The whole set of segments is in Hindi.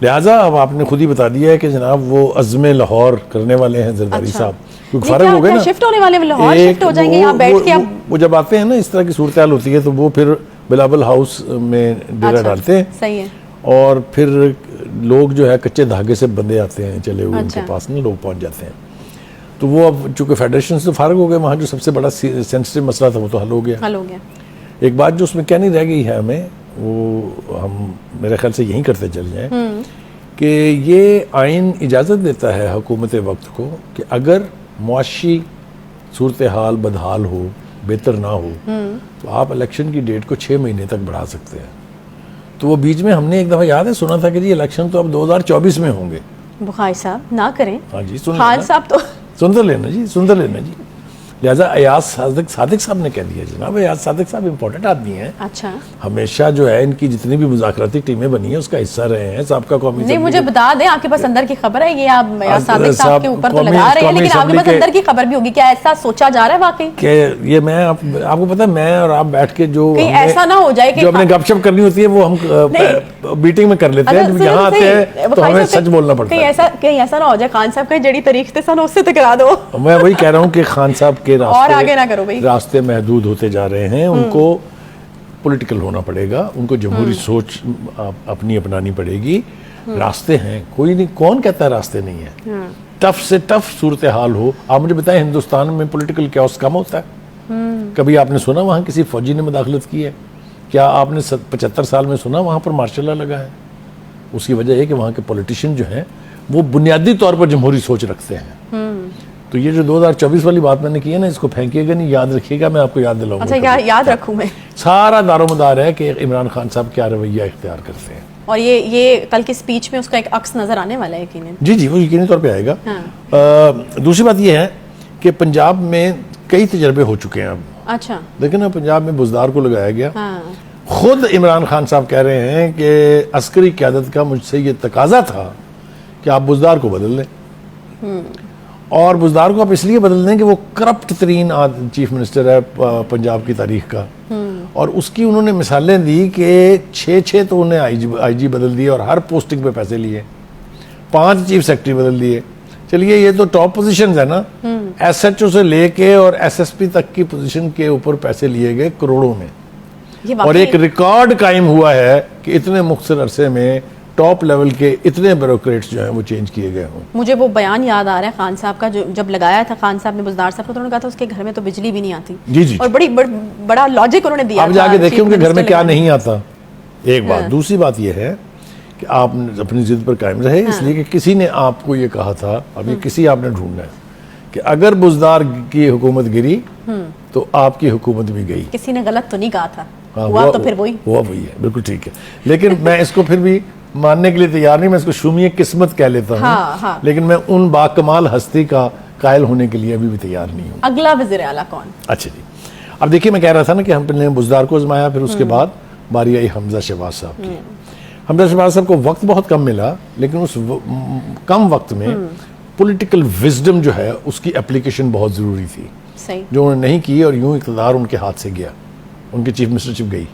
लिहाजा अब आपने खुद ही बता दिया है कि जनाब वो अज़्म लाहौर करने वाले हैं जरदारी अच्छा। साहब, क्योंकि फारग हो गए ना, शिफ्ट होने वाले, लाहौर शिफ्ट हो जाएंगे, यहाँ बैठ के वो जब आते हैं ना इस तरह की सूरत हाल होती है तो वो फिर बिलावल हाउस में डेरा अच्छा, डालते हैं। सही है। और फिर लोग जो है कच्चे धागे से बंदे आते हैं चले हुए, अच्छा। उनके पास ना लोग पहुंच जाते हैं। तो वो अब चूंकि फेडरेशन से फारग हो गए, वहाँ जो सबसे बड़ा सेंसिटिव मसला था वो तो हल हो गया। एक बात जो उसमें क्या नहीं रह गई है हमें, वो हम मेरे ख्याल से यही करते चल जाएं कि ये आइन इजाज़त देता है हुकूमत वक्त को कि अगर मुआशी सूरत हाल बदहाल हो, बेहतर ना हो, तो आप इलेक्शन की डेट को 6 महीने तक बढ़ा सकते हैं। तो वो बीच में हमने एक दफ़ा याद है सुना था कि जी इलेक्शन तो अब 2024 में होंगे। बुखारी साहब ना करें। हाँ जी, सुन खान साहब तो सुन तो लेना जी, सुन तो लेना जी। लिहाजा अयाज सादिक साहब ने कह दिया, जनाब अयाज सादिक साहब इंपॉर्टेंट आदमी हैं। अच्छा, हमेशा जो है इनकी जितनी भी मुज़ाकराती टीमें बनी है उसका हिस्सा रहे हैं। साबका कौमी नहीं, मुझे बता दें, आपके पास अंदर की खबर है, ये आप सादिक साहब के ऊपर तो कौमी- लगा रहे हैं, कौमी लेकिन आपके पास असेंबली अंदर की खबर भी होगी, क्या ऐसा सोचा जा रहा है वाकई? कि ये मैं आपको पता है, मैं और आप बैठ के जो कहीं हमने- ऐसा ना हो जाए कि जो अपने गपशप करनी होती है वो हम मीटिंग में कर लेते हैं, जब यहाँ आते हैं तो हमें सच बोलना पड़ता है। कहीं ऐसा ना हो जाए खान साहब कहीं जड़ी तारीख से सन उससे टकरा दो। मैं वही कह रहा हूँ कि खान साहब के और आगे ना करो भाई। रास्ते महदूद होते जा रहे हैं, उनको पॉलिटिकल होना पड़ेगा, उनको जमहूरी सोच अपनी अपनानी पड़ेगी। रास्ते हैं, कोई नहीं, कौन कहता है रास्ते नहीं है। टफ से टफ सूरत हाल हो। आप मुझे बताएं, हिंदुस्तान में पॉलिटिकल कैओस कम होता है? कभी आपने सुना वहाँ किसी फौजी ने मुदाखलत की है? क्या आपने 75 साल में सुना वहाँ पर मार्शल लॉ लगा है? उसकी वजह है कि वहाँ के पॉलिटिशियन जो हैं वो बुनियादी तौर पर जमहूरी सोच रखते हैं। तो ये जो 2024 वाली बात मैंने की है ना, इसको फेंकिएगा नहीं, याद रखिएगा, मैं आपको याद दिलाऊंगा। अच्छा, याद रखूं मैं। सारा दारोमदार है कि इमरान खान साहब क्या रवैया इख्तियार करते हैं। और ये कल की स्पीच में उसका एक अक्स नजर आने वाला है यकीनन। जी जी, वो यकीनी तौर पे आएगा। हाँ। दूसरी बात ये है कि पंजाब में कई तजर्बे हो चुके हैं अब। अच्छा, लेकिन ना पंजाब में बुज़दार को लगाया गया। हाँ। खुद इमरान खान साहब कह रहे हैं कि अस्करी क़यादत का मुझसे ये तकाजा था कि आप बुज़दार को बदल लें। और बुज़दार को आप इसलिए बदल दें कि वो करप्ट तरीन चीफ मिनिस्टर है पंजाब की तारीख का। और उसकी उन्होंने मिसालें दी कि 6 तो उन्हें आईजी बदल दिए और हर पोस्टिंग पे पैसे लिए, 5 चीफ सेक्रेटरी बदल दिए। चलिए, ये तो टॉप पोजीशंस है ना। एसएचओ से लेके और एसएसपी तक की पोजीशन के ऊपर पैसे लिए गए करोड़ों में। और एक रिकॉर्ड कायम हुआ है कि इतने मुख्तसर अरसे में टॉप लेवल के इतने ब्यूरोक्रेट्स जो हैं वो चेंज किए गए हों। मुझे वो बयान याद आ रहा है खान साहब का, जो जब लगाया था खान साहब ने बुज़दार साहब को, तो उन्होंने कहा था उसके घर में तो बिजली भी नहीं आती। जी जी, और बड़ा लॉजिक उन्होंने दिया। आप जाके देखिए उनके घर में क्या नहीं आता। एक बात। हाँ। दूसरी बात यह है कि आप अपनी जिद पर कायम रहे, इसलिए कि किसी ने आपको ये कहा था, अब ये किसी आपने ढूंढना है कि अगर बुज़दार की हुकूमत गिरी तो आपकी हुकूमत भी गई। किसी ने गलत तो नहीं कहा था। हाँ, हुआ तो फिर वही है, बिल्कुल ठीक है। लेकिन मैं इसको फिर भी मानने के लिए तैयार नहीं, मैं इसको शुमिय किस्मत कह लेता हूँ। हाँ, हाँ। लेकिन मैं उन बाकमाल हस्ती का कायल होने के लिए अभी भी तैयार नहीं हूँ। अगला वज़ीर आला कौन? अच्छा जी, अब देखिए, मैं कह रहा था ना कि हम पहले बुज़दार को आजमाया, फिर उसके बाद बारी आई हमजा शहबाज साहब की। हमजा शहबाज साहब को वक्त बहुत कम मिला, लेकिन उस कम वक्त में पॉलिटिकल विजडम जो है उसकी एप्लीकेशन बहुत ज़रूरी थी, सही, जो उन्होंने नहीं की, और यूं इक़्तिदार उनके हाथ से गया, उनके चीफ मिनिस्टरशिप गई।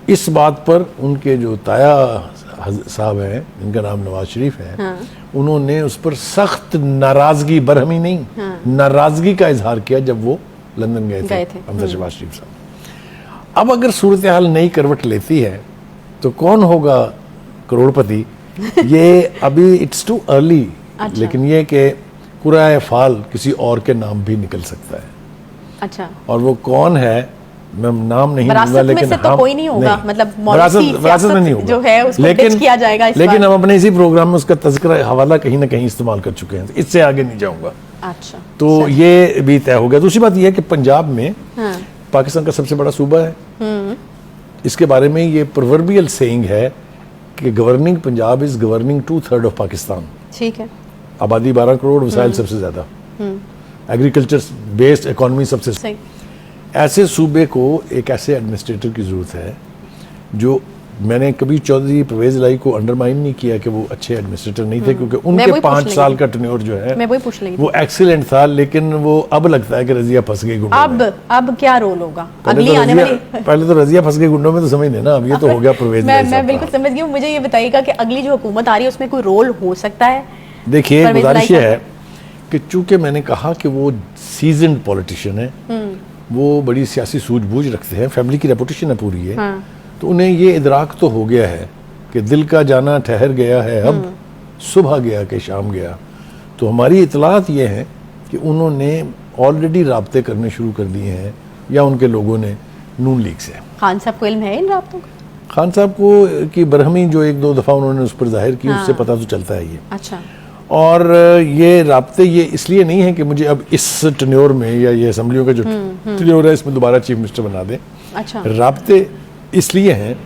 इस बात पर उनके जो ताया साहब हैं, जिनका नाम नवाज शरीफ है, हाँ। उन्होंने उस पर सख्त नाराजगी, बरहमी नहीं, हाँ। नाराजगी का इजहार किया जब वो लंदन गए थे हमजा शहबाज शरीफ साहब। अब अगर सूरत हाल नई करवट लेती है तो कौन होगा करोड़पति, ये अभी इट्स टू अर्ली। अच्छा। लेकिन ये कि कुराए फाल किसी और के नाम भी निकल सकता है। अच्छा, और वो कौन है मैं नाम नहीं लूंगा, लेकिन में से तो कोई नहीं होगा, मतलब विरासत में नहीं होगा, जो है उसको पिच किया जाएगा इस लेकिन बार। हम अपने इसी प्रोग्राम में उसका तज़किरा हवाला कहीं ना कहीं इस्तेमाल कर चुके हैं, इससे आगे नहीं जाऊंगा। अच्छा, तो ये भी तय हो गया। दूसरी बात यह है कि पंजाब में हाँ। पाकिस्तान का सबसे बड़ा सूबा है। इसके बारे में ये प्रोवर्बियल सेइंग है कि governing Punjab is governing 2/3 of Pakistan. ठीक है। आबादी 12 करोड़, वसाइल सबसे ज्यादा, एग्रीकल्चर बेस्ड इकोनॉमी सबसे सही। ऐसे सूबे को एक ऐसे एडमिनिस्ट्रेटर की जरूरत है जो मैंने कभी चौधरी परवेज लाई को अंडरमाइन नहीं किया कि वो अच्छे एडमिनिस्ट्रेटर नहीं थे, क्योंकि मैं उनके वही पूछ 5 रही साल थी। का टेन्योर जो है मैं वही पूछ रही थी। वो एक्सीलेंट था, लेकिन वो अब लगता है कि रजिया फंस गई गुंडों में। अब क्या रोल होगा पहले अगली तो आने रजिया- वाली? पहले तो रजिया फंस गई गुंडों में तो समझ लेना, अब ये तो हो गया परवेज लाई मैं साहब बिल्कुल का। समझ गई हूँ। मुझे ये बताइएगा कि अगली जो हुकूमत आ रही है उसमें कोई रोल हो सकता है? देखिए, परवेज गुजारिश लाई ये साहब है कि चूंकि मैंने कहा कि वो सीजन्ड पॉलिटिशियन है, वो बड़ी सियासी सूझबूझ रखते हैं, फैमिली की रेपुटेशन है पूरी है, हाँ। तो उन्हें ये इदराक तो हो गया है कि दिल का जाना ठहर गया है, अब सुबह गया कि शाम गया। तो हमारी इतलात ये हैं कि उन्होंने ऑलरेडी राब्ते करने शुरू कर दिए हैं, या उनके लोगों ने, नून लीग से। खान साहब को इल्म है इन राब्तों का? खान साहब को की बरहमी जो 1-2 दफ़ा उन्होंने उस पर जाहिर की, हाँ। उससे पता तो चलता है ये। अच्छा। और ये राब्ते ये इसलिए नहीं है कि मुझे अब इस टेन्योर में या ये असम्बलियों का जो टेन्योर है इसमें दोबारा चीफ मिनिस्टर बना दें। अच्छा। राब्ते इसलिए हैं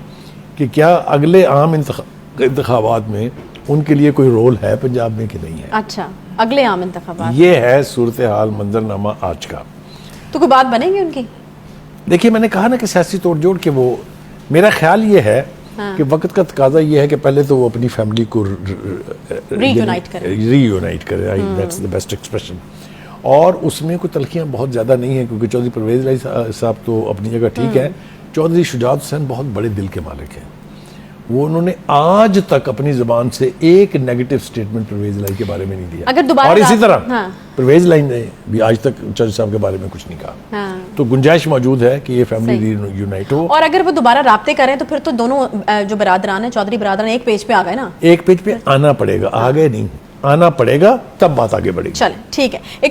कि क्या अगले आम इंतखाबात में उनके लिए कोई रोल है पंजाब में कि नहीं है। अच्छा, अगले आम इंतखाबात ये है सूरत हाल, मंजरनामा आज का। तो कोई बात बनेगी उनकी? देखिए, मैंने कहा ना कि सियासी तोड़ जोड़ के, वो मेरा ख्याल ये है कि वक्त का तकाजा ये है कि पहले तो वो अपनी फैमिली को Reunite करें। That's the best expression. और उसमें कोई तलखियाँ बहुत ज़्यादा नहीं है, क्योंकि चौधरी परवेज लाई साहब तो अपनी जगह ठीक है। चौधरी शुजात हुसैन बहुत बड़े दिल के मालिक हैं। वो उन्होंने आज तक अपनी ज़बान से एक नेगेटिव स्टेटमेंट परवेज लाई के बारे में नहीं दिया। अगर दोबारा और इसी रात- तरह हाँ। परवेज लाई ने भी आज तक चौधरी साहब के बारे में कुछ नहीं कहा। हाँ। तो गुंजाइश मौजूद है कि ये फैमिली रीयूनाइट हो। और अगर वो दोबारा राब्ते करें तो फिर तो दोनों जो बरादरान है, चौधरी बरादरान, एक पेज पे आ गए ना। एक पेज पे आना पड़ेगा, आगे नहीं, आना पड़ेगा, तब बात आगे बढ़ेगी। चलें, ठीक है। एक